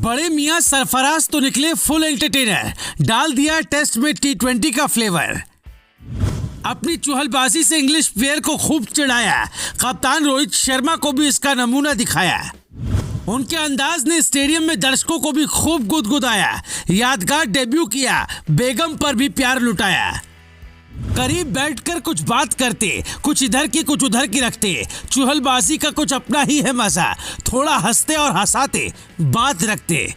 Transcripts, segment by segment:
बड़े मियां सरफराज तो निकले फुल एंटरटेनर, डाल दिया टेस्ट में T20 का फ्लेवर। अपनी चुहलबाजी से इंग्लिश प्लेयर को खूब चिढ़ाया, कप्तान रोहित शर्मा को भी इसका नमूना दिखाया। उनके अंदाज ने स्टेडियम में दर्शकों को भी खूब गुदगुदाया। यादगार डेब्यू किया, बेगम पर भी प्यार लुटाया। करीब बैठकर कुछ बात करते, कुछ इधर की कुछ उधर की रखते। चुहलबाजी का कुछ अपना ही है मजा, थोड़ा हंसते और हंसाते बात रखते।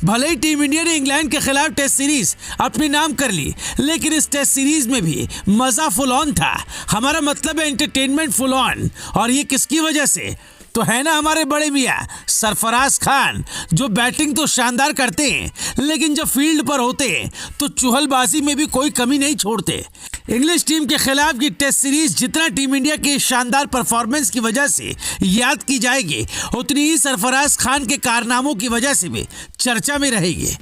भले ही टीम इंडिया ने इंग्लैंड के खिलाफ टेस्ट सीरीज अपने नाम कर ली, लेकिन इस टेस्ट सीरीज में भी मजा फुल ऑन था। हमारा मतलब है एंटरटेनमेंट फुल ऑन। और ये किसकी वजह से? तो है ना हमारे बड़े मियां सरफराज खान, जो बैटिंग तो शानदार करते हैं, लेकिन जब फील्ड पर होते हैं तो चुहलबाजी में भी कोई कमी नहीं छोड़ते। इंग्लिश टीम के खिलाफ की टेस्ट सीरीज जितना टीम इंडिया के शानदार परफॉर्मेंस की वजह से याद की जाएगी, उतनी ही सरफराज खान के कारनामों की वजह से भी चर्चा में रहेगी।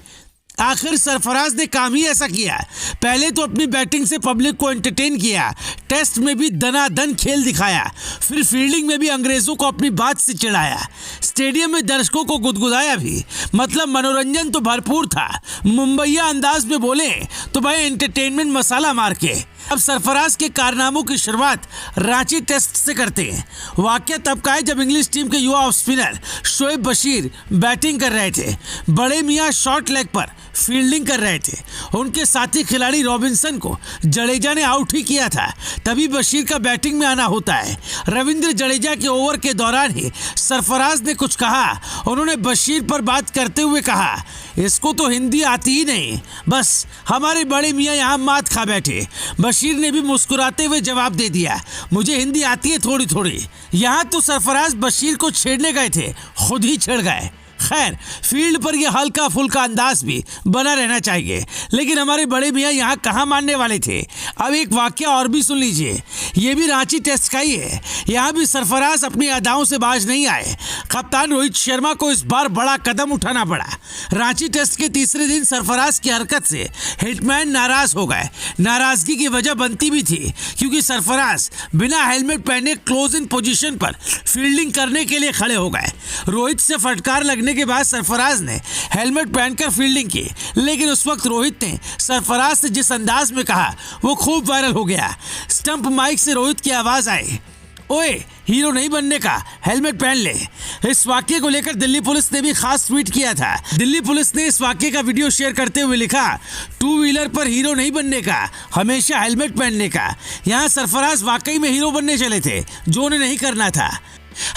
आखिर सरफराज ने काम ही ऐसा किया। पहले तो अपनी बैटिंग से पब्लिक को एंटरटेन किया, टेस्ट में भी दनादन खेल दिखाया, फिर फील्डिंग में भी अंग्रेजों को अपनी बात से चिढ़ाया, स्टेडियम में दर्शकों को गुदगुदाया भी। मतलब मनोरंजन तो भरपूर था। मुंबईया अंदाज में बोले तो भाई एंटरटेनमेंट मसाला मार के। अब सरफराज के कारनामों की शुरुआत रांची टेस्ट से करते हैं। वाकया तब का है जब इंग्लिश टीम के युवा off spinner Shoaib Bashir batting कर रहे थे। बड़े मियां शॉर्ट लेग पर फील्डिंग कर रहे थे। उनके साथी खिलाड़ी रॉबिन्सन को जडेजा ने आउट ही किया था। तभी बशीर का बैटिंग में आना होता है। रविंद्र जडेजा के ओवर के दौरान ही सरफराज ने कुछ कहा। उन्होंने बशीर पर बात करते हुए कहा, इसको तो हिंदी आती ही नहीं, बस हमारे बड़े मियां यहाँ मात खा बैठे। बशीर ने भी मुस्कुराते हुए जवाब दे दिया, मुझे हिंदी आती है थोड़ी थोड़ी। यहाँ तो सरफराज बशीर को छेड़ने गए थे, खुद ही छिड़ गए। खैर, फील्ड पर यह हल्का फुल्का अंदाज भी बना रहना चाहिए, लेकिन हमारे बड़े मियां यहाँ कहाँ मानने वाले थे। अब एक वाकया और भी सुन लीजिए, ये भी रांची टेस्ट का ही है। यहाँ भी सरफराज अपनी अदाओं से बाज नहीं आए। कप्तान रोहित शर्मा को इस बार बड़ा कदम उठाना पड़ा। रांची टेस्ट के तीसरे दिन सरफराज की हरकत से हिटमैन नाराज हो गए। नाराजगी की वजह बनती भी थी, क्योंकि सरफराज बिना हेलमेट पहने क्लोज इन पोजीशन पर फील्डिंग करने के लिए खड़े हो गए। रोहित से फटकार लगने के बाद सरफराज ने हेलमेट पहनकर फील्डिंग की, लेकिन उस वक्त रोहित ने सरफराज से जिस अंदाज में कहा वो खूब वायरल हो गया। स्टंप माइक से रोहित की आवाज आई, ओए हीरो नहीं बनने का, हेलमेट पहन ले। इस वाक्य को लेकर दिल्ली पुलिस ने भी खास ट्वीट किया था। दिल्ली पुलिस ने इस वाक्य का वीडियो शेयर करते हुए लिखा, टू व्हीलर पर हीरो नहीं बनने का, हमेशा हेलमेट पहनने का। यहाँ सरफराज वाकई में हीरो बनने चले थे, जो उन्हें नहीं करना था।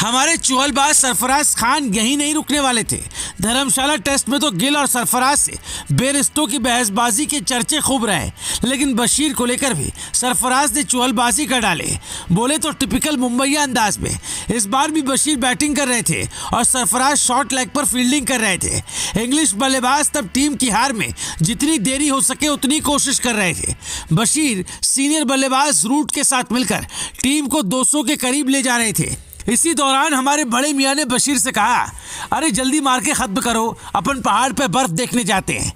हमारे चुहलबाज सरफराज खान यहीं नहीं रुकने वाले थे। धर्मशाला टेस्ट में तो गिल और सरफराज से बेरिस्टो की बहसबाजी के चर्चे खूब रहे, लेकिन बशीर को लेकर भी सरफराज ने चुहलबाजी कर डाले। बोले तो टिपिकल मुंबईया अंदाज में। इस बार भी बशीर बैटिंग कर रहे थे और सरफराज शॉर्ट लेग पर फील्डिंग कर रहे थे। इंग्लिश बल्लेबाज तब टीम की हार में जितनी देरी हो सके उतनी कोशिश कर रहे थे। बशीर सीनियर बल्लेबाज रूट के साथ मिलकर टीम को 200 के करीब ले जा रहे थे। इसी दौरान हमारे बड़े मियां ने बशीर से कहा, अरे जल्दी मार के खत्म करो, अपन पहाड़ पे बर्फ देखने जाते हैं।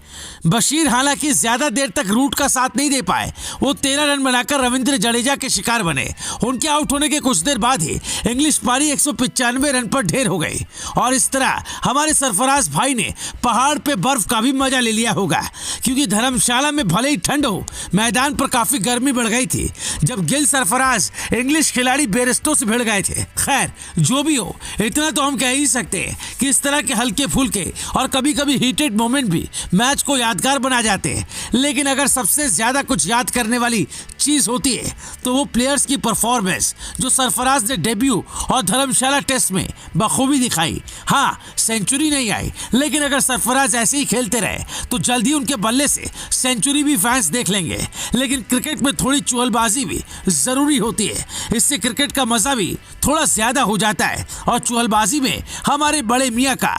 बशीर हालांकि ज्यादा देर तक रूट का साथ नहीं दे पाए। वो 13 रन बनाकर रविंद्र जडेजा के शिकार बने। उनके आउट होने के कुछ देर बाद ही इंग्लिश पारी 195 रन पर ढेर हो गई। और इस तरह हमारे सरफराज भाई ने पहाड़ पे बर्फ का भी मजा ले लिया होगा, क्योंकि धर्मशाला में भले ही ठंड हो, मैदान पर काफी गर्मी बढ़ गई थी जब गिल सरफराज इंग्लिश खिलाड़ी बेरिस्टो से भिड़ गए थे। खैर जो भी हो, इतना तो हम कह ही सकते हैं कि इस तरह के हल्के फुल्के और कभी कभी हीटेड मोमेंट भी मैच को यादगार बना जाते हैं। लेकिन अगर सबसे ज्यादा कुछ याद करने वाली चीज होती है तो वो प्लेयर्स की परफॉर्मेंस, जो सरफराज ने डेब्यू और धर्मशाला टेस्ट में बखूबी दिखाई। हाँ, सेंचुरी नहीं आई, लेकिन अगर सरफराज ऐसे ही खेलते रहे तो जल्दी उनके बल्ले से सेंचुरी भी फैंस देख लेंगे। लेकिन क्रिकेट में थोड़ी चुहलबाजी भी जरूरी होती है, इससे क्रिकेट का मजा भी थोड़ा ज्यादा हो जाता है। और चुहलबाजी में हमारे बड़े मियां का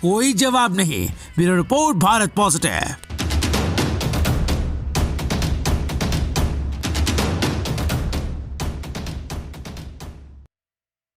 कोई जवाब नहीं। Bureau report, Bharat positive.